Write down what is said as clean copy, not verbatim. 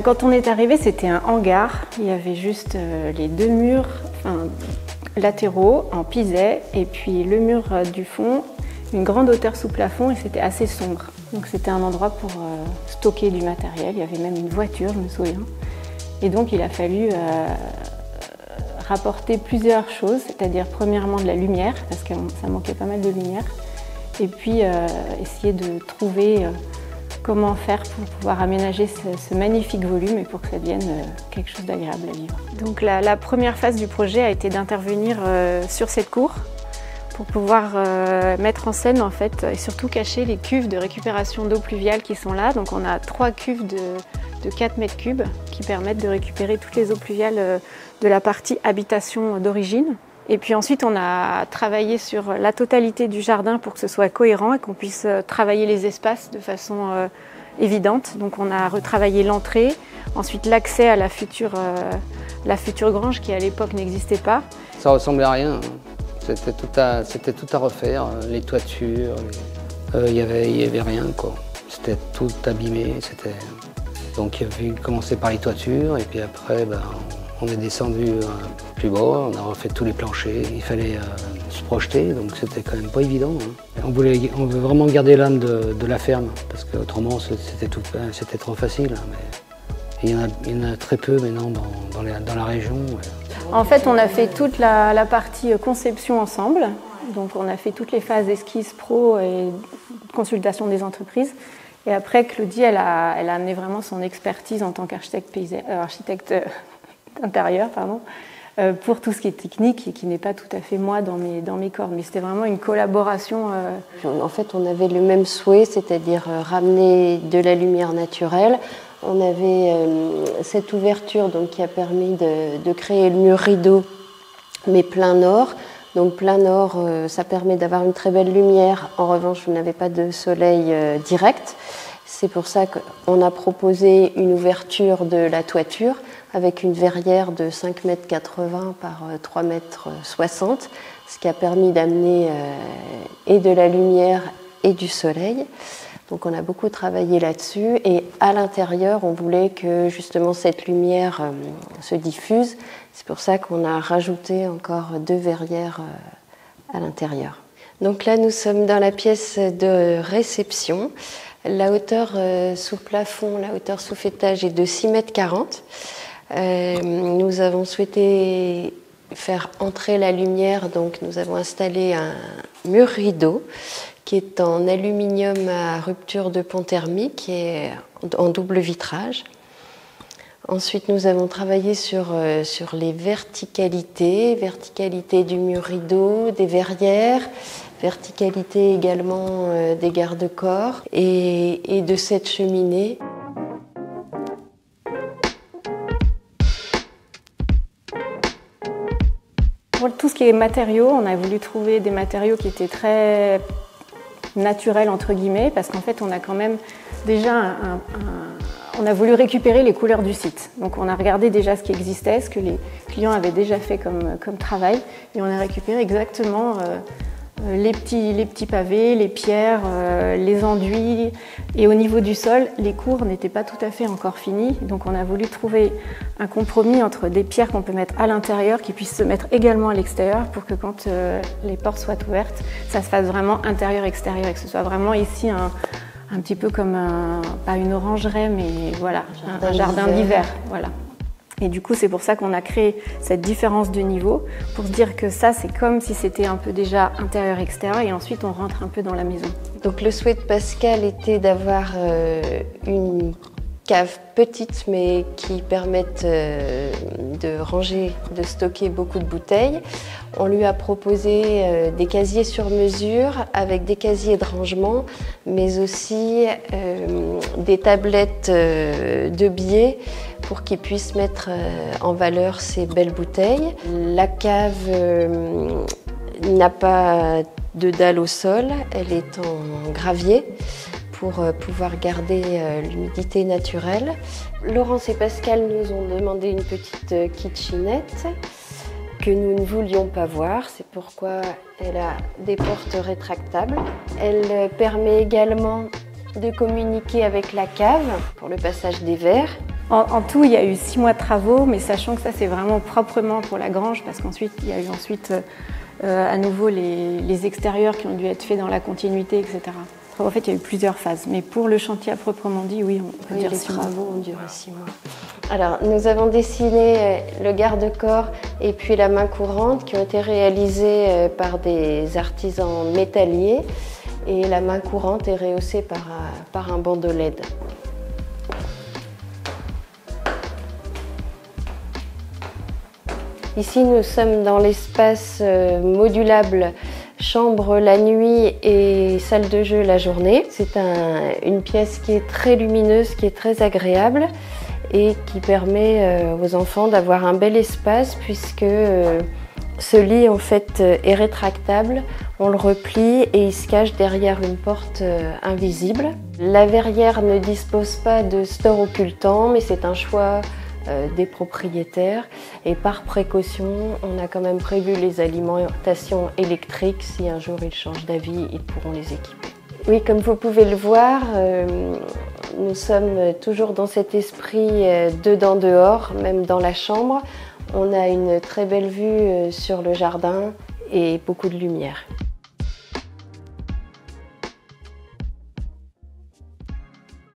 Quand on est arrivé, c'était un hangar. Il y avait juste les deux murs latéraux en pisé et puis le mur du fond, une grande hauteur sous plafond et c'était assez sombre. Donc c'était un endroit pour stocker du matériel. Il y avait même une voiture, je me souviens. Et donc il a fallu rapporter plusieurs choses, c'est-à-dire premièrement de la lumière, parce que ça manquait pas mal de lumière, et puis essayer de trouver comment faire pour pouvoir aménager ce magnifique volume et pour que ça devienne quelque chose d'agréable à vivre. Donc la première phase du projet a été d'intervenir sur cette cour pour pouvoir mettre en scène en fait, et surtout cacher les cuves de récupération d'eau pluviale qui sont là. Donc on a 3 cuves de 4 mètres cubes qui permettent de récupérer toutes les eaux pluviales de la partie habitation d'origine. Et puis ensuite, on a travaillé sur la totalité du jardin pour que ce soit cohérent et qu'on puisse travailler les espaces de façon évidente. Donc on a retravaillé l'entrée, ensuite l'accès à la future grange qui à l'époque n'existait pas. Ça ressemblait à rien, c'était tout à refaire, les toitures, il y avait rien quoi. C'était tout abîmé, donc il a fallu commencer par les toitures et puis après on est descendu plus bas, on a refait tous les planchers, il fallait se projeter, donc c'était quand même pas évident. On veut vraiment garder l'âme de la ferme, parce qu'autrement c'était trop facile. Mais il y en a très peu maintenant dans la région. En fait, on a fait toute la partie conception ensemble, donc on a fait toutes les phases esquisse pro et consultation des entreprises. Et après, Claudie, elle a amené vraiment son expertise en tant qu'architecte intérieur, pour tout ce qui est technique et qui n'est pas tout à fait moi dans mes cordes. Mais c'était vraiment une collaboration. En fait, on avait le même souhait, c'est-à-dire ramener de la lumière naturelle. On avait cette ouverture donc, qui a permis de créer le mur rideau, mais plein nord. Donc plein nord, ça permet d'avoir une très belle lumière. En revanche, vous n'avez pas de soleil direct. C'est pour ça qu'on a proposé une ouverture de la toiture avec une verrière de 5,80 m par 3,60 m, ce qui a permis d'amener et de la lumière et du soleil. Donc on a beaucoup travaillé là-dessus et à l'intérieur, on voulait que justement cette lumière se diffuse. C'est pour ça qu'on a rajouté encore 2 verrières à l'intérieur. Donc là, nous sommes dans la pièce de réception. La hauteur sous plafond, la hauteur sous faîtage est de 6,40 m. Nous avons souhaité faire entrer la lumière, donc nous avons installé un mur rideau qui est en aluminium à rupture de pont thermique et en double vitrage. Ensuite, nous avons travaillé sur les verticalité du mur rideau, des verrières, verticalité également des garde-corps et de cette cheminée. Pour tout ce qui est matériaux, on a voulu trouver des matériaux qui étaient très naturels entre guillemets, parce qu'en fait on a quand même déjà on a voulu récupérer les couleurs du site. Donc on a regardé déjà ce qui existait, ce que les clients avaient déjà fait comme travail, et on a récupéré exactement les petits pavés, les pierres, les enduits. Et au niveau du sol, les cours n'étaient pas tout à fait encore finis. Donc on a voulu trouver un compromis entre des pierres qu'on peut mettre à l'intérieur, qui puissent se mettre également à l'extérieur, pour que quand les portes soient ouvertes, ça se fasse vraiment intérieur-extérieur, et que ce soit vraiment ici un petit peu comme pas une orangerie, mais voilà, un jardin d'hiver. Voilà. Et du coup, c'est pour ça qu'on a créé cette différence de niveau, pour se dire que ça, c'est comme si c'était un peu déjà intérieur-extérieur, et ensuite on rentre un peu dans la maison. Donc le souhait de Pascal était d'avoir une cave petite, mais qui permette de ranger, de stocker beaucoup de bouteilles. On lui a proposé des casiers sur mesure avec des casiers de rangement, mais aussi des tablettes de biais pour qu'il puisse mettre en valeur ses belles bouteilles. La cave n'a pas de dalle au sol, elle est en gravier pour pouvoir garder l'humidité naturelle. Laurence et Pascal nous ont demandé une petite kitchenette que nous ne voulions pas voir, c'est pourquoi elle a des portes rétractables. Elle permet également de communiquer avec la cave pour le passage des verres. En tout, il y a eu 6 mois de travaux, mais sachant que ça, c'est vraiment proprement pour la grange, parce qu'ensuite, il y a eu à nouveau les extérieurs qui ont dû être faits dans la continuité, etc. En fait, il y a eu plusieurs phases, mais pour le chantier à proprement dit, oui, on peut dire les 6 mois. travaux ont duré 6 mois. Alors, nous avons dessiné le garde-corps et puis la main courante qui ont été réalisés par des artisans métalliers, et la main courante est rehaussée par un bandeau LED. Ici, nous sommes dans l'espace modulable chambre la nuit et salle de jeu la journée. C'est une pièce qui est très lumineuse, qui est très agréable et qui permet aux enfants d'avoir un bel espace puisque ce lit en fait est rétractable. On le replie et il se cache derrière une porte invisible. La verrière ne dispose pas de store occultant, mais c'est un choix des propriétaires, et par précaution on a quand même prévu les alimentations électriques. Si un jour ils changent d'avis, ils pourront les équiper. Oui, comme vous pouvez le voir, nous sommes toujours dans cet esprit dedans dehors, même dans la chambre. On a une très belle vue sur le jardin et beaucoup de lumière.